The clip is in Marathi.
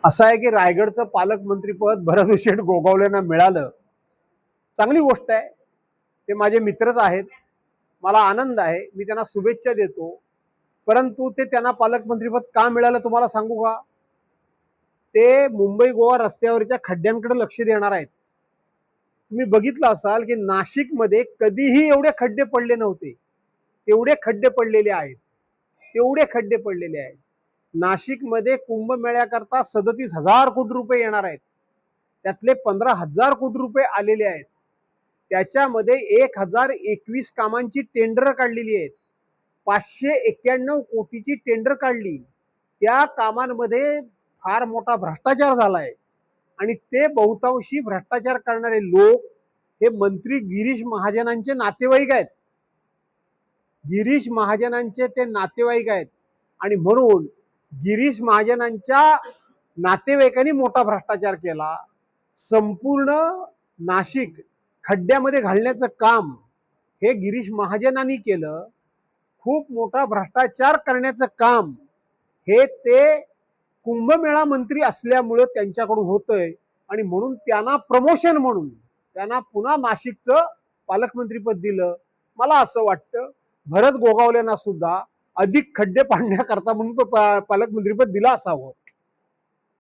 असं आहे की रायगडचं पालकमंत्रीपद भरत शेठ गोगावलेंना मिळालं. चांगली गोष्ट आहे. ते माझे मित्रच आहेत. मला आनंद आहे. मी त्यांना शुभेच्छा देतो. परंतु ते त्यांना पालकमंत्रीपद का मिळालं तुम्हाला सांगू का? ते मुंबई गोवा रस्त्यावरच्या खड्ड्यांकडे लक्ष देणार आहेत. तुम्ही बघितलं असाल की नाशिकमध्ये कधीही एवढे खड्डे पडले नव्हते. तेवढे खड्डे पडलेले आहेत. तेवढे खड्डे पडलेले आहेत. नाशिकमध्ये कुंभमेळ्याकरता 37,000 कोटी रुपये येणार आहेत. त्यातले 15,000 कोटी रुपये आलेले आहेत. त्याच्यामध्ये 1,021 कामांची टेंडर काढलेली आहेत. 591 कोटीची टेंडर काढली. त्या कामांमध्ये फार मोठा भ्रष्टाचार झालाय आणि ते बहुतांशी भ्रष्टाचार करणारे लोक हे मंत्री गिरीश महाजनांचे नातेवाईक आहेत. गिरीश महाजनांचे ते नातेवाईक आहेत आणि म्हणून गिरीश महाजनांच्या नातेवाईकांनी मोठा भ्रष्टाचार केला. संपूर्ण नाशिक खड्ड्यामध्ये घालण्याचं काम हे गिरीश महाजनांनी केलं. खूप मोठा भ्रष्टाचार करण्याचं काम हे ते कुंभमेळा मंत्री असल्यामुळे त्यांच्याकडून होतंय आणि म्हणून त्यांना प्रमोशन म्हणून त्यांना पुन्हा नाशिकचं पालकमंत्रीपद दिलं. मला असं वाटतं भरत गोगावलेंना सुद्धा अधिक खड्डे पाडण्याकरता म्हणून तो पालकमंत्रीपद दिला असावं.